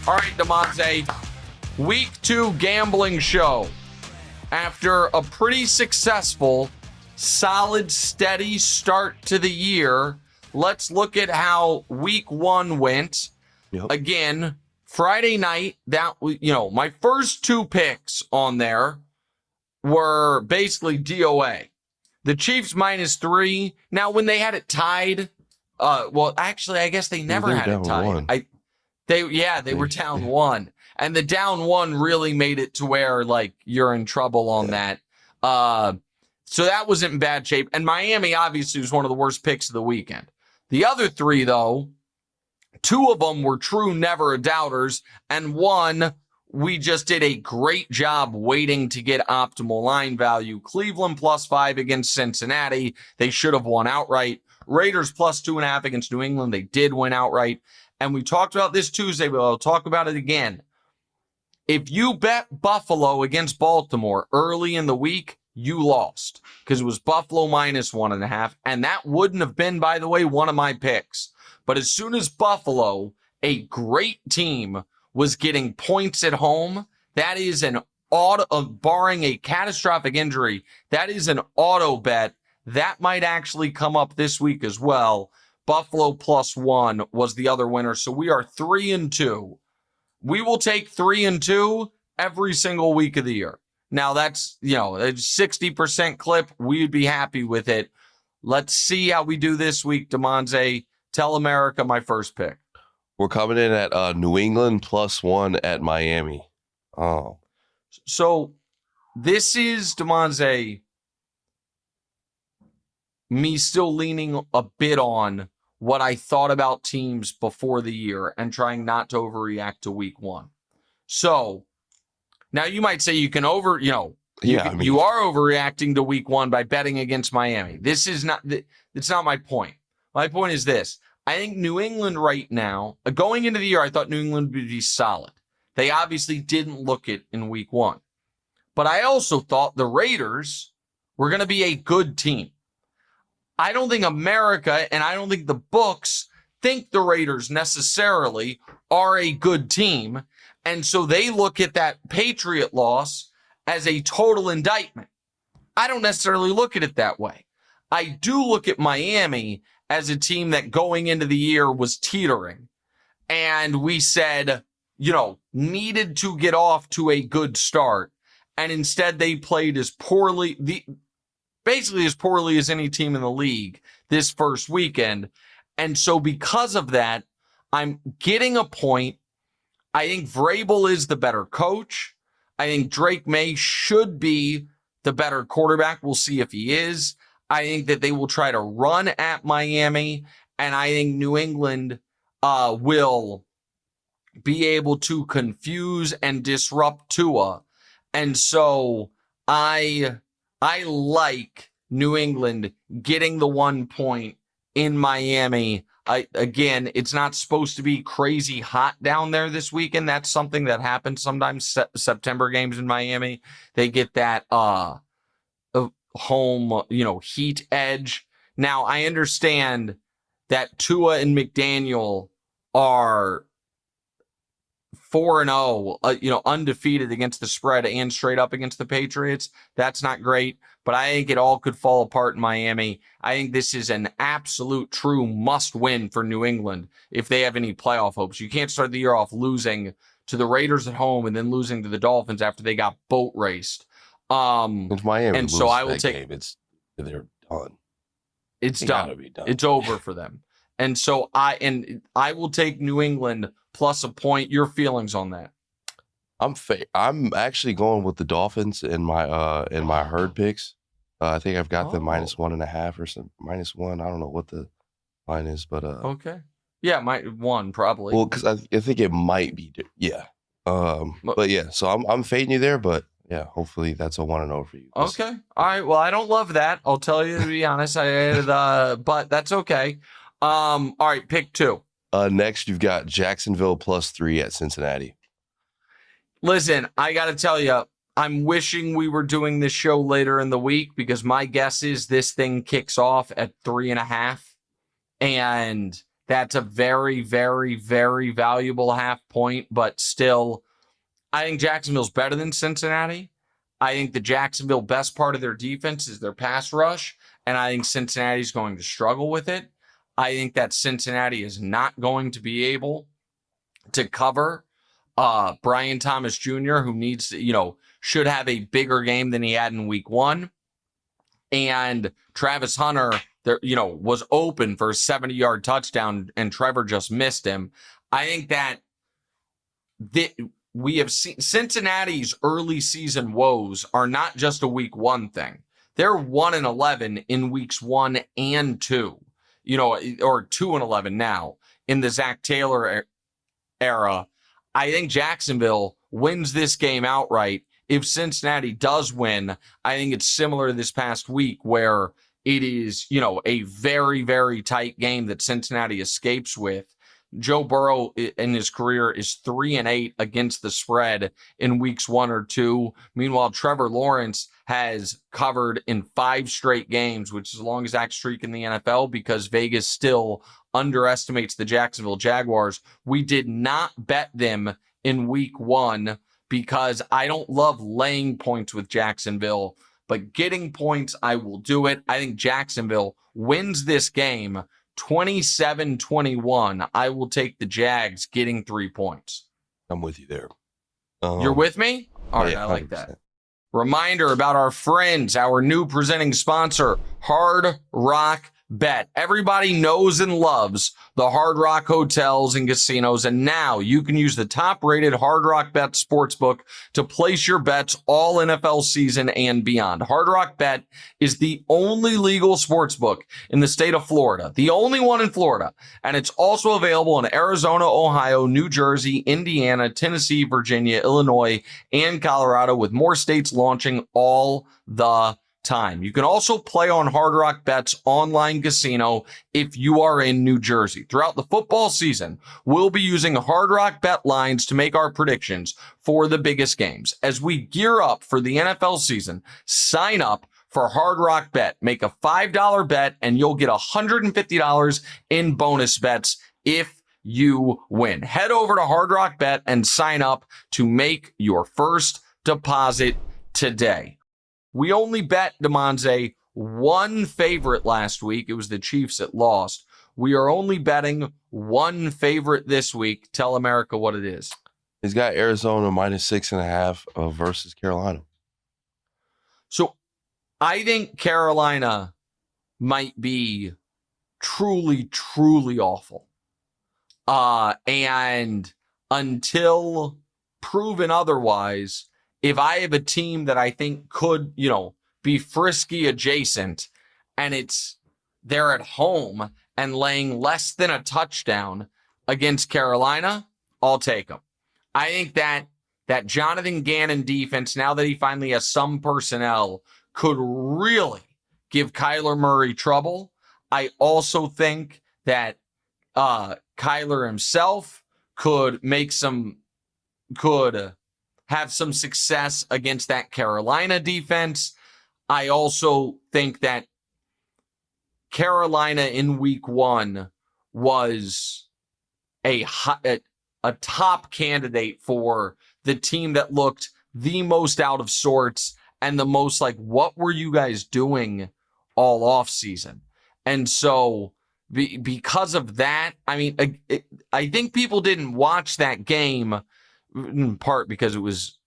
All right, Damonza, week 2 gambling show. After a pretty successful, solid, steady start to the year, let's look at how week 1 went. Yep. Again, Friday night, my first 2 picks on there were basically DOA. The Chiefs -3. Now, when they had it tied, actually, I guess they never had it tied. They were down 1. And the down 1 really made it to where, you're in trouble on that. So that wasn't in bad shape. And Miami, obviously, was one of the worst picks of the weekend. The other 3, though, 2 of them were true never-a-doubters. And 1, we just did a great job waiting to get optimal line value. Cleveland +5 against Cincinnati. They should have won outright. Raiders +2.5 against New England. They did win outright. And we talked about this Tuesday, but I'll talk about it again. If you bet Buffalo against Baltimore early in the week, you lost because it was Buffalo -1.5. And that wouldn't have been, by the way, one of my picks. But as soon as Buffalo, a great team, was getting points at home, that is an barring a catastrophic injury, that is an auto bet. That might actually come up this week as well. Buffalo +1 was the other winner. So we are 3-2. We will take 3-2 every single week of the year. Now that's, a 60% clip. We'd be happy with it. Let's see how we do this week, Damonza. Tell America my first pick. We're coming in at New England +1 at Miami. Oh. So this is, Damonza, me still leaning a bit on what I thought about teams before the year and trying not to overreact to week 1. So now you might say you can you are overreacting to week 1 by betting against Miami. It's not my point. My point is this. I think New England right now, going into the year, I thought New England would be solid. They obviously didn't look it in week 1. But I also thought the Raiders were going to be a good team. I don't think America and I don't think the books think the Raiders necessarily are a good team. And so they look at that Patriot loss as a total indictment. I don't necessarily look at it that way. I do look at Miami as a team that going into the year was teetering. And we said, needed to get off to a good start. And instead they played basically as poorly as any team in the league this first weekend. And so because of that, I'm getting a point. I think Vrabel is the better coach. I think Drake May should be the better quarterback. We'll see if he is. I think that they will try to run at Miami. And I think New England will be able to confuse and disrupt Tua. And so I like New England getting the 1 point in Miami. Again, it's not supposed to be crazy hot down there this weekend. That's something that happens sometimes. September games in Miami, they get that home, heat edge. Now, I understand that Tua and McDaniel are 4-0, undefeated against the spread and straight up against the Patriots. That's not great, but I think it all could fall apart in Miami. I think this is an absolute true must win for New England if they have any playoff hopes. You can't start the year off losing to the Raiders at home and then losing to the Dolphins after they got boat raced. If Miami and so I will take game, they're done. It's done. It's over for them. And so I will take New England plus a point. Your feelings on that? I'm actually going with the Dolphins in my herd picks. I think I've got them -1.5 or some -1. I don't know what the line is, but okay, yeah, -1 probably. Well, because I think it might be, yeah. But yeah, so I'm fading you there, but yeah, hopefully that's a 1-0 for you. Okay, all right. Well, I don't love that. I'll tell you to be honest. But that's okay. All right, pick 2. Next, you've got Jacksonville +3 at Cincinnati. Listen, I got to tell you, I'm wishing we were doing this show later in the week because my guess is this thing kicks off at 3.5. And That's a very, very, very valuable half point, but still, I think Jacksonville's better than Cincinnati. I think the Jacksonville best part of their defense is their pass rush, and I think Cincinnati's going to struggle with it. I think that Cincinnati is not going to be able to cover Brian Thomas Jr., who needs to, should have a bigger game than he had in week 1. And Travis Hunter, was open for a 70-yard touchdown, and Trevor just missed him. I think that we have seen Cincinnati's early season woes are not just a week 1 thing. They're 1-11 in weeks 1 and 2, or 2-11 now in the Zach Taylor era. I think Jacksonville wins this game outright. If Cincinnati does win, I think it's similar to this past week where it is, a very, very tight game that Cincinnati escapes with. Joe Burrow in his career is 3-8 against the spread in weeks 1 or 2. Meanwhile, Trevor Lawrence has covered in 5 straight games, which is the longest streak in the NFL because Vegas still underestimates the Jacksonville Jaguars. We did not bet them in week 1 because I don't love laying points with Jacksonville, but getting points, I will do it. I think Jacksonville wins this game 27-21. I will take the Jags getting 3 points. I'm with you there. You're with me? All right, yeah, I like that. Reminder about our friends, our new presenting sponsor, Hard Rock Bet. Everybody knows and loves the Hard Rock hotels and casinos, and now you can use the top-rated Hard Rock Bet sportsbook to place your bets all NFL season and beyond. Hard Rock Bet is the only legal sportsbook in the state of Florida, the only one in Florida, and it's also available in Arizona, Ohio, New Jersey, Indiana, Tennessee, Virginia, Illinois, and Colorado, with more states launching all the time. You can also play on Hard Rock Bet's online casino if you are in New Jersey. Throughout the football season, we'll be using Hard Rock Bet lines to make our predictions for the biggest games. As we gear up for the NFL season, sign up for Hard Rock Bet. Make a $5 bet and you'll get $150 in bonus bets if you win. Head over to Hard Rock Bet and sign up to make your first deposit today. We only bet, Damonza, one favorite last week. It was the Chiefs that lost. We are only betting one favorite this week. Tell America what it is. He's got Arizona -6.5 versus Carolina. So I think Carolina might be truly, truly awful. And until proven otherwise, if I have a team that I think could, be frisky adjacent and they're at home and laying less than a touchdown against Carolina, I'll take them. I think that Jonathan Gannon defense, now that he finally has some personnel, could really give Kyler Murray trouble. I also think that Kyler himself could have some success against that Carolina defense. I also think that Carolina in week 1 was a top candidate for the team that looked the most out of sorts and the most like, what were you guys doing all off season? And so because of that, I think people didn't watch that game in part because it was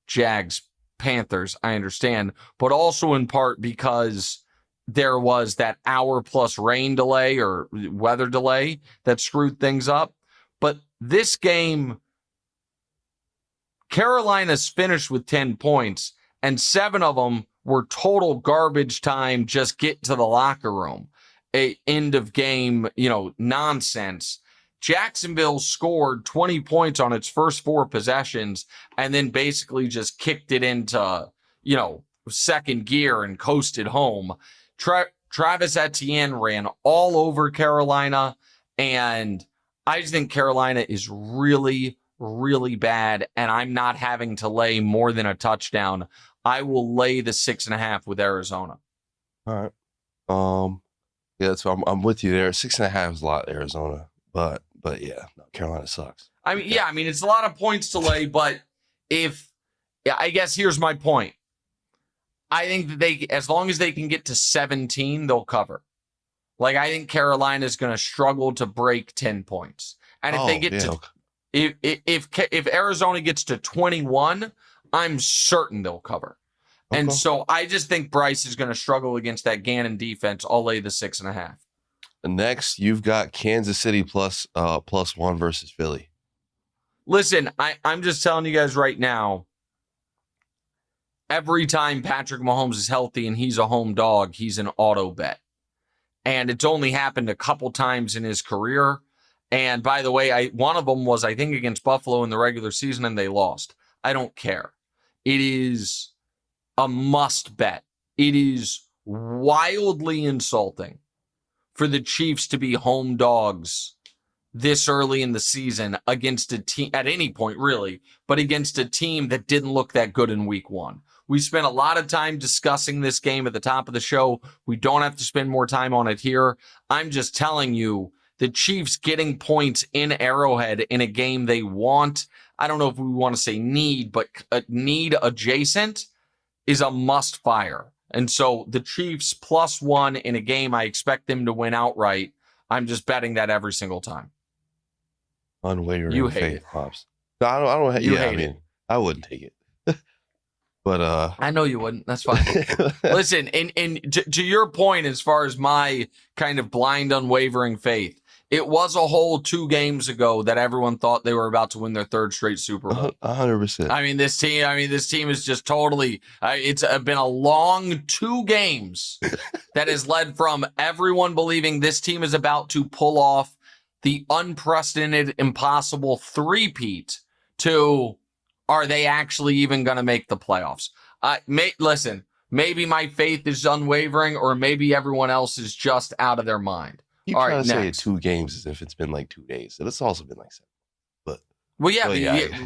Jags-Panthers, I understand, but also in part because there was that hour-plus rain delay or weather delay that screwed things up. But this game, Carolina's finished with 10 points, and 7 of them were total garbage time, just get to the locker room. End of game, nonsense. Jacksonville scored 20 points on its first 4 possessions and then basically just kicked it into, second gear and coasted home. Travis Etienne ran all over Carolina, and I just think Carolina is really, really bad, and I'm not having to lay more than a touchdown. I will lay the 6.5 with Arizona. All right. Yeah, so I'm with you there. 6.5 is a lot, Arizona, but yeah, no, Carolina sucks. I mean, it's a lot of points to lay, but I guess here's my point. I think that as long as they can get to 17, they'll cover. Like, I think Carolina is going to struggle to break 10 points. And if they get if Arizona gets to 21, I'm certain they'll cover. Okay. And so I just think Bryce is going to struggle against that Gannon defense. I'll lay the 6.5. Next, you've got Kansas City plus 1 versus Philly. Listen, I'm just telling you guys right now, every time Patrick Mahomes is healthy and he's a home dog, he's an auto bet. And it's only happened a couple times in his career. And by the way, one of them was, I think, against Buffalo in the regular season, and they lost. I don't care. It is a must bet. It is wildly insulting for the Chiefs to be home dogs this early in the season against a team, at any point really, but against a team that didn't look that good in week 1. We spent a lot of time discussing this game at the top of the show. We don't have to spend more time on it here. I'm just telling you, the Chiefs getting points in Arrowhead in a game they want, I don't know if we want to say need, but need adjacent is a must fire. And so the Chiefs plus 1 in a game I expect them to win outright. I'm just betting that every single time. Unwavering you hate faith, it. Pops. No, I don't hate, you yeah, hate I mean, it. I wouldn't take it. But I know you wouldn't. That's fine. Listen, and to your point, as far as my kind of blind, unwavering faith, it was a whole 2 games ago that everyone thought they were about to win their 3rd straight Super Bowl. 100%. I mean, this team is just totally. It's been a long 2 games that has led from everyone believing this team is about to pull off the unprecedented, impossible three-peat to, are they actually even going to make the playoffs? Listen, maybe my faith is unwavering, or maybe everyone else is just out of their mind. You trying to say 2 games as if it's been like 2 days. And it's also been like 7.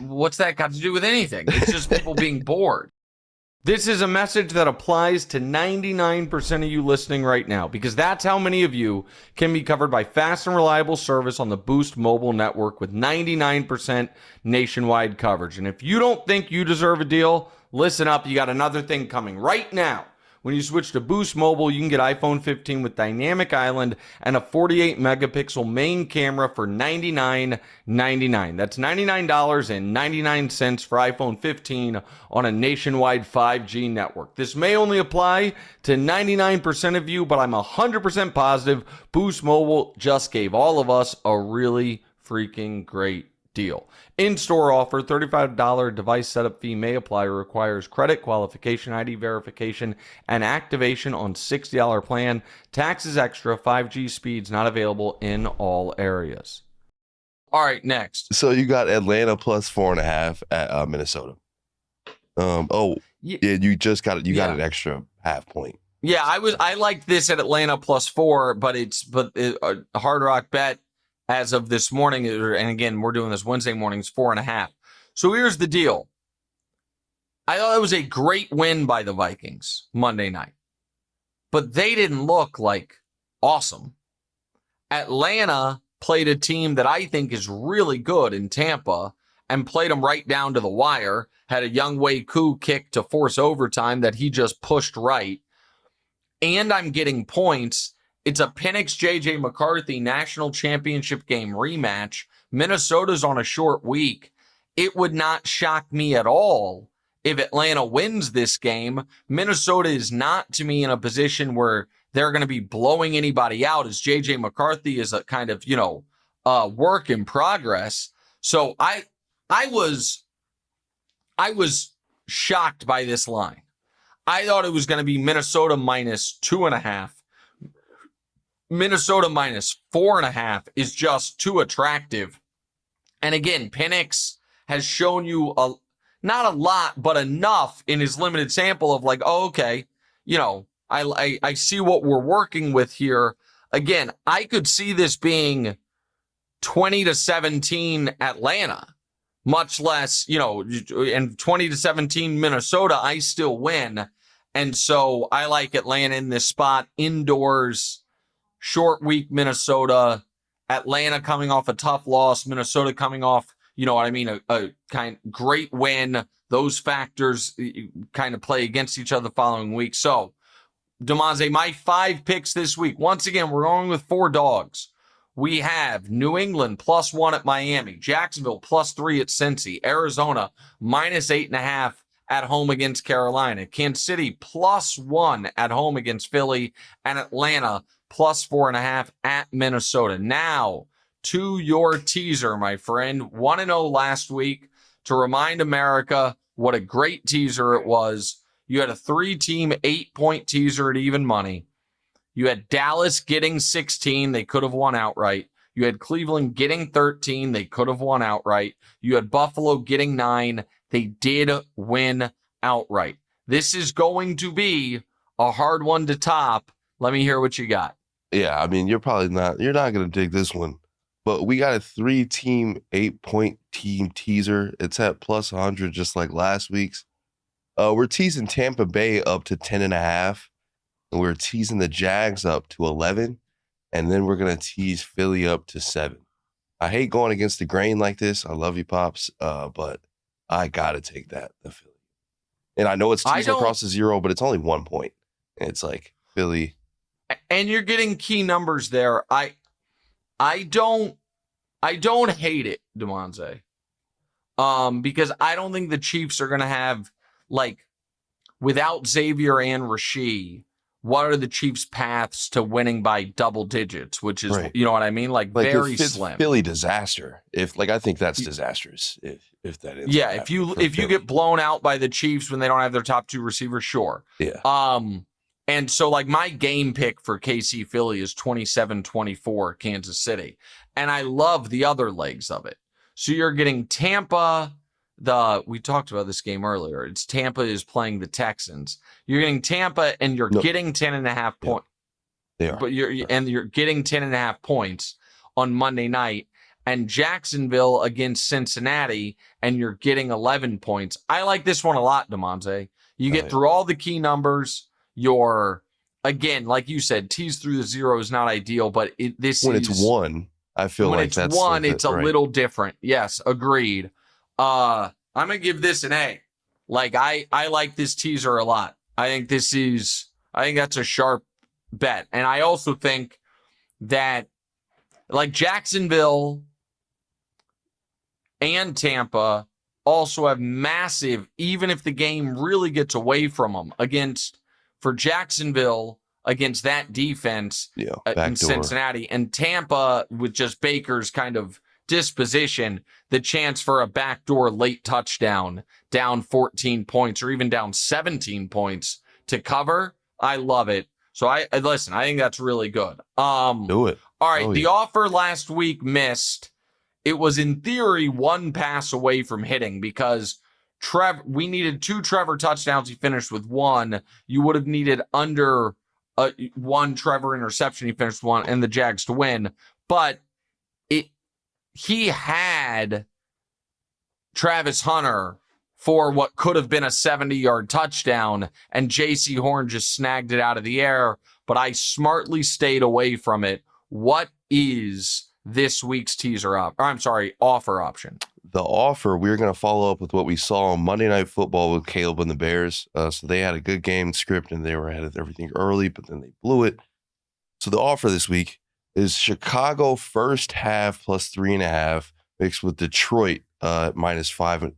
What's that got to do with anything? It's just people being bored. This is a message that applies to 99% of you listening right now, because that's how many of you can be covered by fast and reliable service on the Boost mobile network with 99% nationwide coverage. And if you don't think you deserve a deal, listen up. You got another thing coming right now. When you switch to Boost Mobile, you can get iPhone 15 with Dynamic Island and a 48-megapixel main camera for $99.99. That's $99.99 for iPhone 15 on a nationwide 5G network. This may only apply to 99% of you, but I'm 100% positive Boost Mobile just gave all of us a really freaking great deal. In-store offer, $35 device setup fee may apply, requires credit, qualification, ID verification, and activation on $60 plan. Taxes extra, 5G speeds not available in all areas. All right, next. So you got Atlanta plus 4.5 at Minnesota. You just got it. You got an extra half point. Yeah, I liked this at Atlanta plus 4, but a Hard Rock bet as of this morning, and again, we're doing this Wednesday morning, it's 4.5. So here's the deal. I thought it was a great win by the Vikings Monday night, but they didn't look like awesome. Atlanta played a team that I think is really good in Tampa and played them right down to the wire, had a Young Wei Koo kick to force overtime that he just pushed right. And I'm getting points. It's a Penix JJ McCarthy national championship game rematch. Minnesota's on a short week. It would not shock me at all if Atlanta wins this game. Minnesota is not, to me, in a position where they're going to be blowing anybody out, as JJ McCarthy is a kind of, work in progress. So I was shocked by this line. I thought it was going to be Minnesota minus 2.5. Minnesota minus 4.5 is just too attractive. And again, Penix has shown you not a lot, but enough in his limited sample of like, oh, okay, I see what we're working with here. Again, I could see this being 20-17 Atlanta, much less, and 20-17 Minnesota, I still win. And so I like Atlanta in this spot, indoors, short week Minnesota, Atlanta coming off a tough loss, Minnesota coming off, you know what I mean, a kind of great win. Those factors kind of play against each other the following week. So, Damonza, my 5 picks this week. Once again, we're going with 4 dogs. We have New England +1 at Miami, Jacksonville +3 at Cincy, Arizona -8.5 at home against Carolina, Kansas City +1 at home against Philly, and Atlanta +4.5 at Minnesota. Now, to your teaser, my friend. 1-0 last week. To remind America what a great teaser it was, you had a 3-team 8-point teaser at even money. You had Dallas getting 16. They could have won outright. You had Cleveland getting 13. They could have won outright. You had Buffalo getting 9. They did win outright. This is going to be a hard one to top. Let me hear what you got. Yeah, I mean, you're not going to dig this one. But we got a 3-team 8-point team teaser. It's at +100 just like last week's. We're teasing Tampa Bay up to 10.5. And we're teasing the Jags up to 11, and then we're going to tease Philly up to 7. I hate going against the grain like this. I love you, Pops, but I got to take the Philly. And I know it's teasing across the 0, but it's only 1 point. And it's like Philly. And you're getting key numbers there. I don't hate it, Damonza, because I don't think the Chiefs are going to have, like, without Xavier and Rasheed, what are the Chiefs' paths to winning by double digits, which is, you know what I mean? Like very slim. Philly disaster. I think that's disastrous if that is. Yeah, if you get blown out by the Chiefs when they don't have their top 2 receivers, sure. Yeah. And so like my game pick for KC Philly is 27-24 Kansas City. And I love the other legs of it. So you're getting Tampa. We talked about this game earlier. It's Tampa is playing the Texans. You're getting Tampa and you're getting 10.5 points. They are. But you're getting 10.5 points on Monday night, and Jacksonville against Cincinnati, and you're getting 11 points. I like this one a lot, Damonza. You get through all the key numbers. You're, again, like you said, tease through the 0 is not ideal, but when it's 1, I feel like that's when it's 1, it's a little different. Yes, agreed. I'm gonna give this an A. Like I like this teaser a lot. I think that's a sharp bet. And I also think that like Jacksonville and Tampa also have massive, even if the game really gets away from them for Jacksonville against that defense in Cincinnati, and Tampa with just Baker's kind of disposition, the chance for a backdoor late touchdown down 14 points or even down 17 points to cover. I love it. So I think that's really good. Do it. All right. The offer last week missed. It was in theory 1 pass away from hitting because we needed 2 Trevor touchdowns. He finished with 1. You would have needed under 1 Trevor interception. He finished 1 and the Jags to win. But he had Travis Hunter for what could have been a 70-yard touchdown, and J.C. Horn just snagged it out of the air, but I smartly stayed away from it. What is this week's offer option? The offer, we're going to follow up with what we saw on Monday Night Football with Caleb and the Bears. So they had a good game script, and they were ahead of everything early, but then they blew it. So the offer this week is Chicago first half +3.5 mixed with Detroit -5.5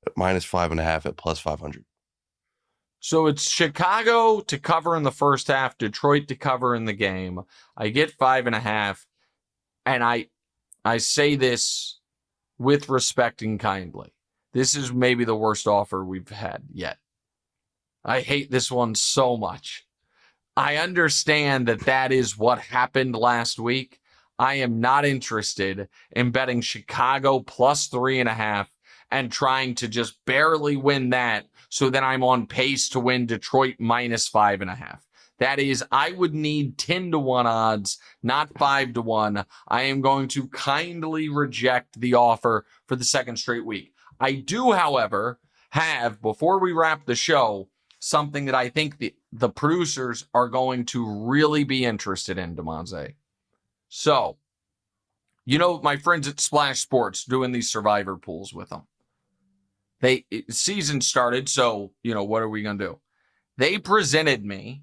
at +500. So it's Chicago to cover in the first half, Detroit to cover in the game. I get 5.5, and I say this with respect and kindly. This is maybe the worst offer we've had yet. I hate this one so much. I understand that is what happened last week. I am not interested in betting Chicago +3.5 and trying to just barely win that so then I'm on pace to win Detroit -5.5. That is, I would need 10-1 odds, not 5-1. I am going to kindly reject the offer for the second straight week. I do, however, have, before we wrap the show, something that I think the producers are going to really be interested in, Damonza. So, my friends at Splash Sports doing these survivor pools with them. Season started, so, what are we going to do? They presented me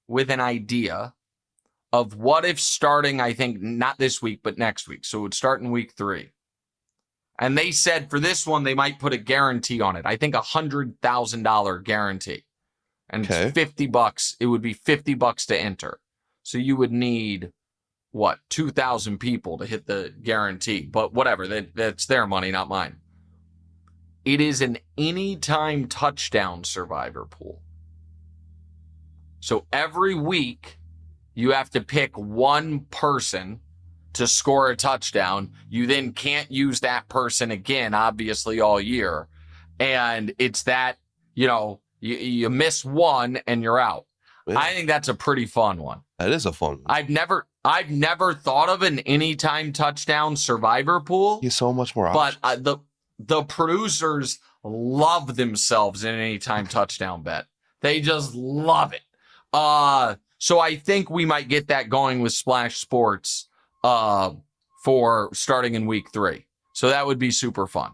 with an idea of what if starting, I think, not this week, but next week. So it would start in week 3. And they said for this one, they might put a guarantee on it. I think $100,000 guarantee. And Okay. it's $50. It would be $50 to enter. So you would need, 2,000 people to hit the guarantee. But whatever, that's their money, not mine. It is an anytime touchdown survivor pool. So every week, you have to pick one person to score a touchdown. You then can't use that person again, obviously, all year. And it's that, you miss one and you're out. Yeah. I think that's a pretty fun one. That is a fun one. I've never thought of an anytime touchdown survivor pool. He's so much more options. But the producers love themselves in an anytime touchdown bet. They just love it. So I think we might get that going with Splash Sports for starting in week 3. So that would be super fun.